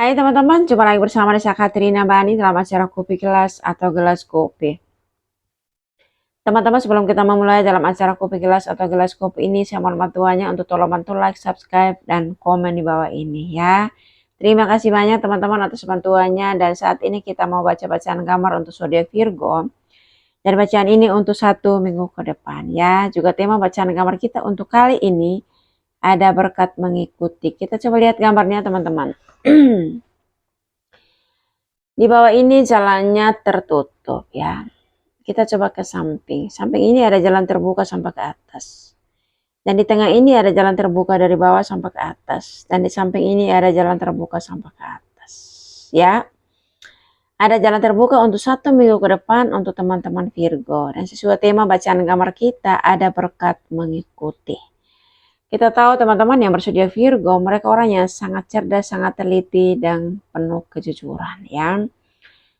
Hai teman-teman, jumpa lagi bersama Nisa Katrina Bani dalam acara Kopi Gelas atau Gelas Kopi. Teman-teman, sebelum kita memulai dalam acara Kopi Gelas atau Gelas Kopi ini, saya mohon bantuannya untuk tolong bantu like, subscribe, dan komen di bawah ini ya. Terima kasih banyak teman-teman atas bantuannya, dan saat ini kita mau baca bacaan gambar untuk zodiak Virgo. Dan bacaan ini untuk 1 minggu ke depan ya. Juga tema bacaan gambar kita untuk kali ini ada berkat mengikuti. Kita coba lihat gambarnya teman-teman. Di bawah ini jalannya tertutup ya. Kita coba ke samping. Samping ini ada jalan terbuka sampai ke atas. Dan di tengah ini ada jalan terbuka dari bawah sampai ke atas. Dan di samping ini ada jalan terbuka sampai ke atas. Ya. Ada jalan terbuka untuk 1 minggu ke depan untuk teman-teman Virgo. Dan sesuai tema bacaan gambar kita ada berkat mengikuti. Kita tahu teman-teman yang bersedia Virgo, mereka orang yang sangat cerdas, sangat teliti, dan penuh kejujuran ya.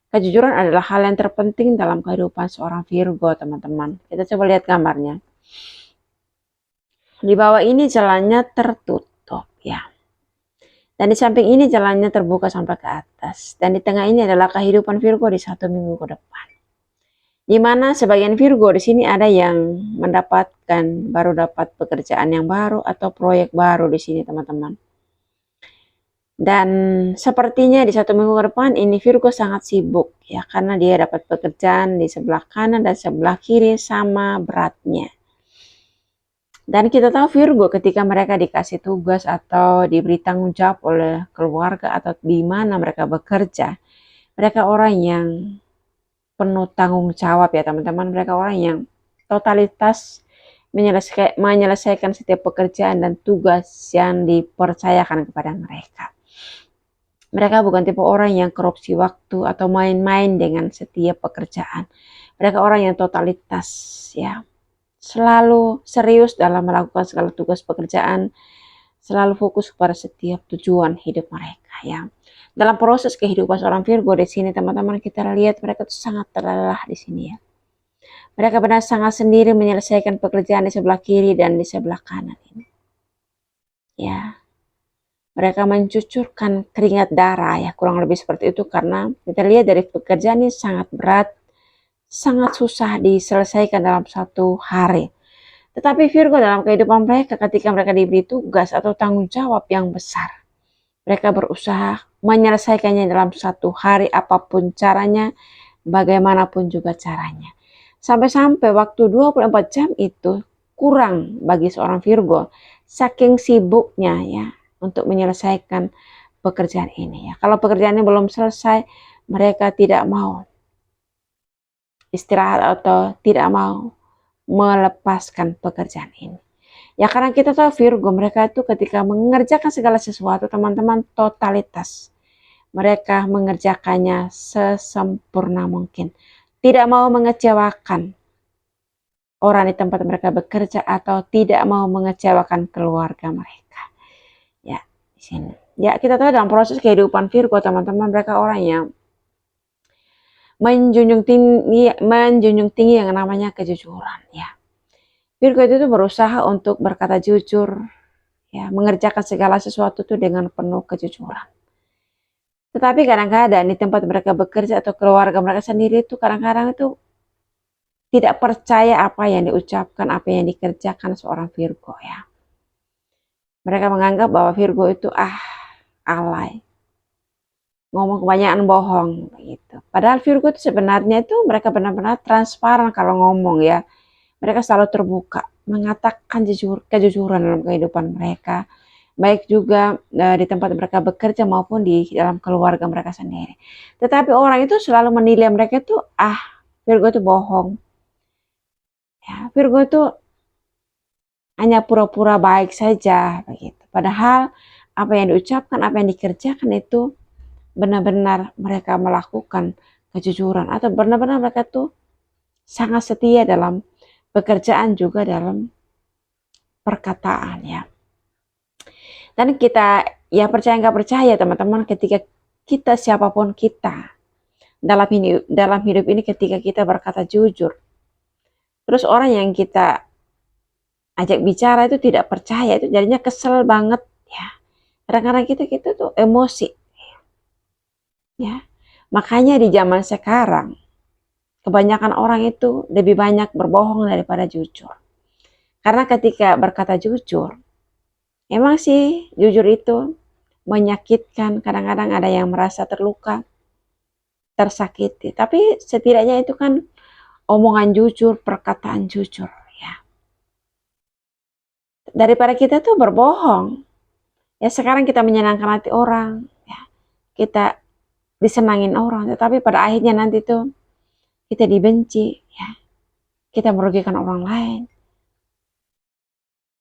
Kejujuran adalah hal yang terpenting dalam kehidupan seorang Virgo teman-teman. Kita coba lihat gambarnya. Di bawah ini jalannya tertutup ya. Dan di samping ini jalannya terbuka sampai ke atas. Dan di tengah ini adalah kehidupan Virgo di 1 minggu ke depan. Di mana sebagian Virgo di sini ada yang mendapatkan baru dapat pekerjaan yang baru atau proyek baru di sini teman-teman. Dan sepertinya di 1 minggu ke depan ini Virgo sangat sibuk ya, karena dia dapat pekerjaan di sebelah kanan dan sebelah kiri sama beratnya. Dan kita tahu Virgo ketika mereka dikasih tugas atau diberi tanggung jawab oleh keluarga atau di mana mereka bekerja, mereka orang yang penuh tanggung jawab ya teman-teman. Mereka orang yang totalitas menyelesaikan setiap pekerjaan dan tugas yang dipercayakan kepada mereka. Mereka bukan tipe orang yang korupsi waktu atau main-main dengan setiap pekerjaan. Mereka orang yang totalitas ya. Selalu serius dalam melakukan segala tugas pekerjaan, selalu fokus pada setiap tujuan hidup mereka ya. Dalam proses kehidupan seorang Virgo di sini teman-teman, kita lihat mereka tuh sangat terlelah di sini ya. Mereka benar sangat sendiri menyelesaikan pekerjaan di sebelah kiri dan di sebelah kanan ini. Ya. Mereka mencucurkan keringat darah ya, kurang lebih seperti itu, karena kita lihat dari pekerjaan ini sangat berat, sangat susah diselesaikan dalam 1 hari. Tetapi Virgo dalam kehidupan mereka ketika mereka diberi tugas atau tanggung jawab yang besar, mereka berusaha menyelesaikannya dalam 1 hari apapun caranya, bagaimanapun juga caranya. Sampai-sampai waktu 24 jam itu kurang bagi seorang Virgo, saking sibuknya ya untuk menyelesaikan pekerjaan ini ya. Kalau pekerjaan ini belum selesai, mereka tidak mau istirahat atau tidak mau melepaskan pekerjaan ini. Ya karena kita tahu Virgo mereka itu ketika mengerjakan segala sesuatu teman-teman totalitas. Mereka mengerjakannya sesempurna mungkin. Tidak mau mengecewakan orang di tempat mereka bekerja atau tidak mau mengecewakan keluarga mereka. Ya, di sini. Ya, kita tahu dalam proses kehidupan Virgo teman-teman, mereka orang yang menjunjung tinggi yang namanya kejujuran ya. Virgo itu berusaha untuk berkata jujur ya, mengerjakan segala sesuatu itu dengan penuh kejujuran. Tetapi kadang-kadang di tempat mereka bekerja atau keluarga mereka sendiri itu kadang-kadang itu tidak percaya apa yang diucapkan, apa yang dikerjakan seorang Virgo ya. Mereka menganggap bahwa Virgo itu alay, ngomong kebanyakan bohong gitu. Padahal Virgo itu sebenarnya itu mereka benar-benar transparan kalau ngomong ya. Mereka selalu terbuka, mengatakan kejujuran dalam kehidupan mereka. Baik juga di tempat mereka bekerja maupun di dalam keluarga mereka sendiri. Tetapi orang itu selalu menilai mereka itu Virgo itu bohong. Ya, Virgo itu hanya pura-pura baik saja begitu. Padahal apa yang diucapkan, apa yang dikerjakan itu benar-benar mereka melakukan kejujuran atau benar-benar mereka tuh sangat setia dalam pekerjaan juga dalam perkataan ya. Dan kita ya percaya nggak percaya teman-teman, ketika kita siapapun kita dalam hidup ini ketika kita berkata jujur, terus orang yang kita ajak bicara itu tidak percaya, itu jadinya kesel banget ya. Kadang-kadang kita tuh emosi. ya. Makanya di zaman sekarang kebanyakan orang itu lebih banyak berbohong daripada jujur. Karena ketika berkata jujur, emang sih jujur itu menyakitkan, kadang-kadang ada yang merasa terluka, tersakiti. Tapi setidaknya itu kan omongan jujur, perkataan jujur, ya. Daripada kita tuh berbohong, ya sekarang kita menyenangkan hati orang, ya. Kita disenangin orang, tetapi pada akhirnya nanti tuh kita dibenci, ya. Kita merugikan orang lain.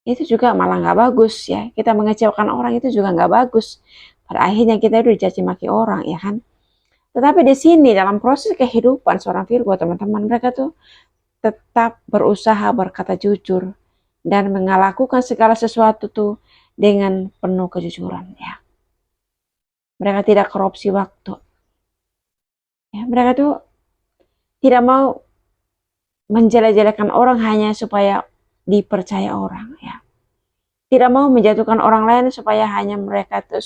Itu juga malah nggak bagus, ya. Kita mengecewakan orang itu juga nggak bagus. Pada akhirnya kita itu dicaci maki orang, ya kan. Tetapi di sini dalam proses kehidupan seorang Virgo, teman-teman, mereka tuh tetap berusaha berkata jujur dan melakukan segala sesuatu tuh dengan penuh kejujuran, ya. Mereka tidak korupsi waktu, ya. Mereka tuh tidak mau menjelek-jelekan orang hanya supaya dipercaya orang, ya. Tidak mau menjatuhkan orang lain supaya hanya mereka tuh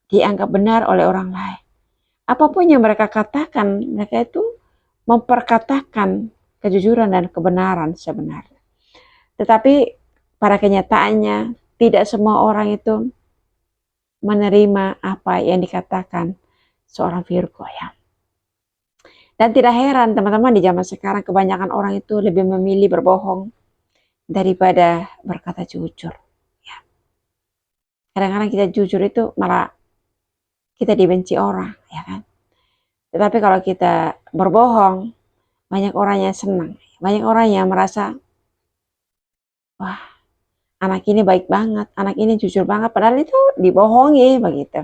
dianggap benar oleh orang lain. Apapun yang mereka katakan, mereka itu memperkatakan kejujuran dan kebenaran sebenarnya. Tetapi pada kenyataannya tidak semua orang itu menerima apa yang dikatakan seorang Virgo, ya. Dan tidak heran teman-teman, di zaman sekarang kebanyakan orang itu lebih memilih berbohong daripada berkata jujur, ya. Kadang-kadang kita jujur itu malah kita dibenci orang, ya kan. Tetapi kalau kita berbohong, banyak orang yang senang, banyak orang yang merasa, wah, anak ini baik banget, anak ini jujur banget, padahal itu dibohongi begitu.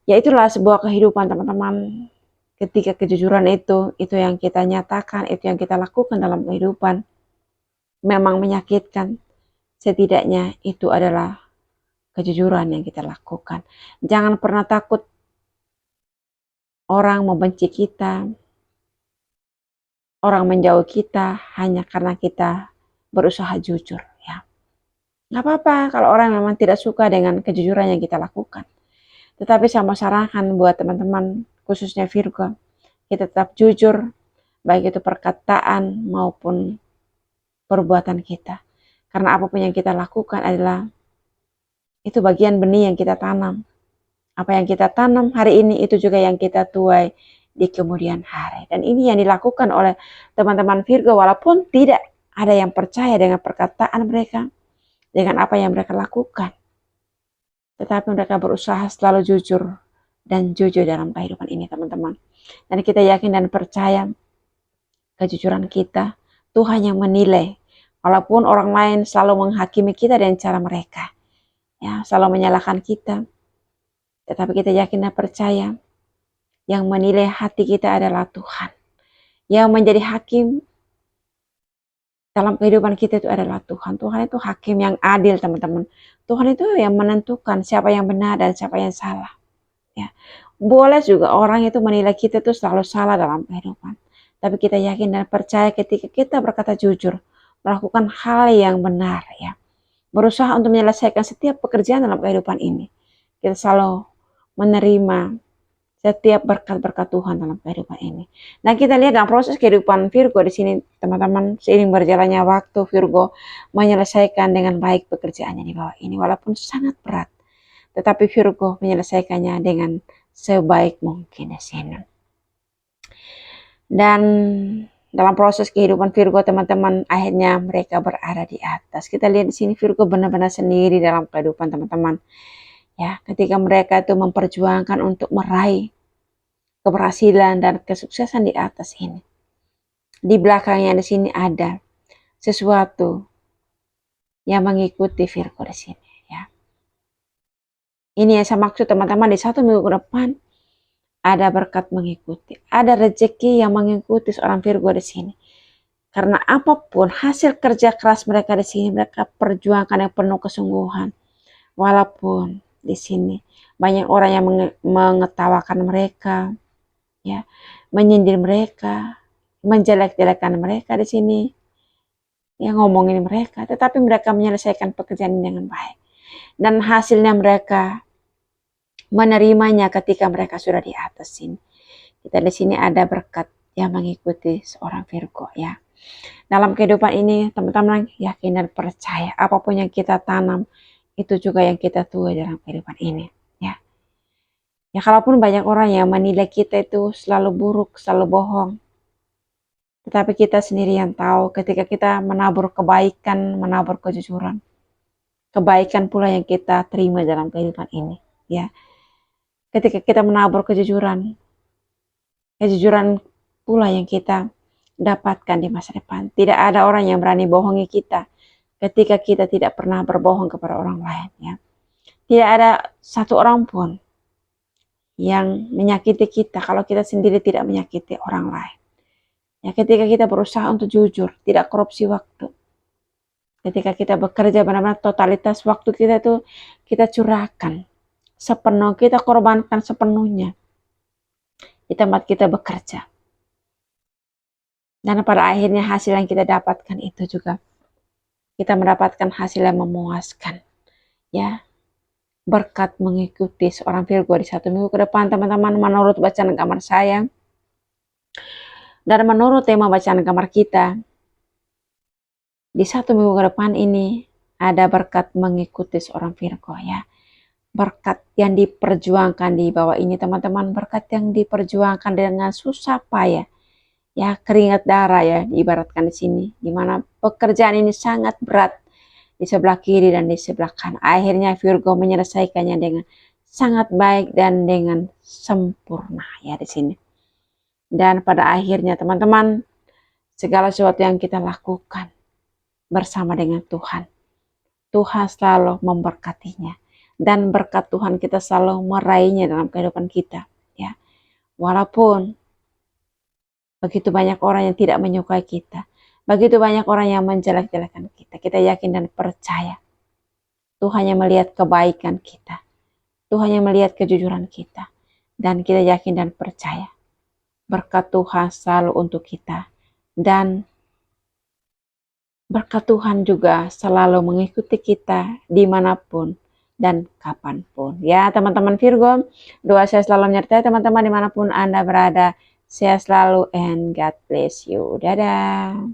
Ya itulah sebuah kehidupan teman-teman. Ketika kejujuran itu yang kita nyatakan, itu yang kita lakukan dalam kehidupan, memang menyakitkan, setidaknya itu adalah kejujuran yang kita lakukan. Jangan pernah takut orang membenci kita, orang menjauh kita hanya karena kita berusaha jujur, ya. Nggak apa-apa kalau orang memang tidak suka dengan kejujuran yang kita lakukan. Tetapi saya mau sarankan buat teman-teman, khususnya Virgo, kita tetap jujur, baik itu perkataan maupun perbuatan kita. Karena apapun yang kita lakukan adalah itu bagian benih yang kita tanam. Apa yang kita tanam hari ini itu juga yang kita tuai di kemudian hari. Dan ini yang dilakukan oleh teman-teman Virgo, walaupun tidak ada yang percaya dengan perkataan mereka, dengan apa yang mereka lakukan. Tetapi mereka berusaha selalu jujur dan jujur dalam kehidupan ini, teman-teman. Dan kita yakin dan percaya kejujuran kita, Tuhan yang menilai. Walaupun orang lain selalu menghakimi kita dengan cara mereka, ya, selalu menyalahkan kita, tetapi kita yakin dan percaya yang menilai hati kita adalah Tuhan. Yang menjadi hakim dalam kehidupan kita itu adalah Tuhan. Tuhan itu hakim yang adil, teman-teman. Tuhan itu yang menentukan siapa yang benar dan siapa yang salah, ya. Boleh juga orang itu menilai kita itu selalu salah dalam kehidupan, tapi kita yakin dan percaya ketika kita berkata jujur, melakukan hal yang benar, ya, berusaha untuk menyelesaikan setiap pekerjaan dalam kehidupan ini, kita selalu menerima setiap berkat-berkat Tuhan dalam kehidupan ini. Nah, kita lihat dalam proses kehidupan Virgo di sini, teman-teman, seiring berjalannya waktu, Virgo menyelesaikan dengan baik pekerjaannya di bawah ini, walaupun sangat berat, tetapi Virgo menyelesaikannya dengan sebaik mungkin di sini. Dan dalam proses kehidupan Virgo, teman-teman, akhirnya mereka berada di atas. Kita lihat di sini Virgo benar-benar sendiri dalam kehidupan, teman-teman. Ya, ketika mereka itu memperjuangkan untuk meraih keberhasilan dan kesuksesan di atas ini, di belakangnya di sini ada sesuatu yang mengikuti Virgo di sini, ya. Ini yang saya maksud, teman-teman, di 1 minggu ke depan ada berkat mengikuti, ada rezeki yang mengikuti seorang Virgo di sini. Karena apapun hasil kerja keras mereka di sini, mereka perjuangkan yang penuh kesungguhan. Walaupun di sini banyak orang yang mengetawakan mereka, ya, menyindir mereka, menjelek-jelekan mereka di sini, ya, ngomongin mereka, tetapi mereka menyelesaikan pekerjaan dengan baik. Dan hasilnya mereka menerimanya ketika mereka sudah di atas sini. Kita di sini ada berkat yang mengikuti seorang Virgo ya. Dalam kehidupan ini teman-teman yakin dan percaya apapun yang kita tanam itu juga yang kita tuai dalam kehidupan ini ya. Ya kalaupun banyak orang yang menilai kita itu selalu buruk, selalu bohong. Tetapi kita sendiri yang tahu ketika kita menabur kebaikan, menabur kejujuran. Kebaikan pula yang kita terima dalam kehidupan ini ya. Ketika kita menabur kejujuran pula yang kita dapatkan di masa depan. Tidak ada orang yang berani bohongi kita ketika kita tidak pernah berbohong kepada orang lain ya. Tidak ada satu orang pun yang menyakiti kita kalau kita sendiri tidak menyakiti orang lain. Ya, ketika kita berusaha untuk jujur, tidak korupsi waktu. Ketika kita bekerja benar-benar totalitas waktu kita itu kita curahkan sepenuh, kita korbankan sepenuhnya di tempat kita bekerja. Dan pada akhirnya hasil yang kita dapatkan itu juga kita mendapatkan hasil yang memuaskan. Ya, berkat mengikuti seorang Virgo di 1 minggu ke depan teman-teman menurut bacaan kamar saya. Dan menurut tema bacaan kamar kita, di 1 minggu ke depan ini ada berkat mengikuti seorang Virgo ya. Berkat yang diperjuangkan di bawah ini teman-teman, berkat yang diperjuangkan dengan susah payah. Ya, keringat darah ya diibaratkan di sini, dimana pekerjaan ini sangat berat di sebelah kiri dan di sebelah kanan. Akhirnya Virgo menyelesaikannya dengan sangat baik dan dengan sempurna ya di sini. Dan pada akhirnya teman-teman, segala sesuatu yang kita lakukan bersama dengan Tuhan, Tuhan selalu memberkatinya. Dan berkat Tuhan kita selalu meraihnya dalam kehidupan kita ya. Walaupun begitu banyak orang yang tidak menyukai kita, begitu banyak orang yang menjelek-jelekan kita, kita yakin dan percaya Tuhan yang melihat kebaikan kita, Tuhan yang melihat kejujuran kita, dan kita yakin dan percaya berkat Tuhan selalu untuk kita, dan berkat Tuhan juga selalu mengikuti kita dimanapun dan kapanpun. Ya teman-teman Virgo, doa saya selalu menyertai teman-teman dimanapun Anda berada. Sehat selalu and God bless you. Dadah.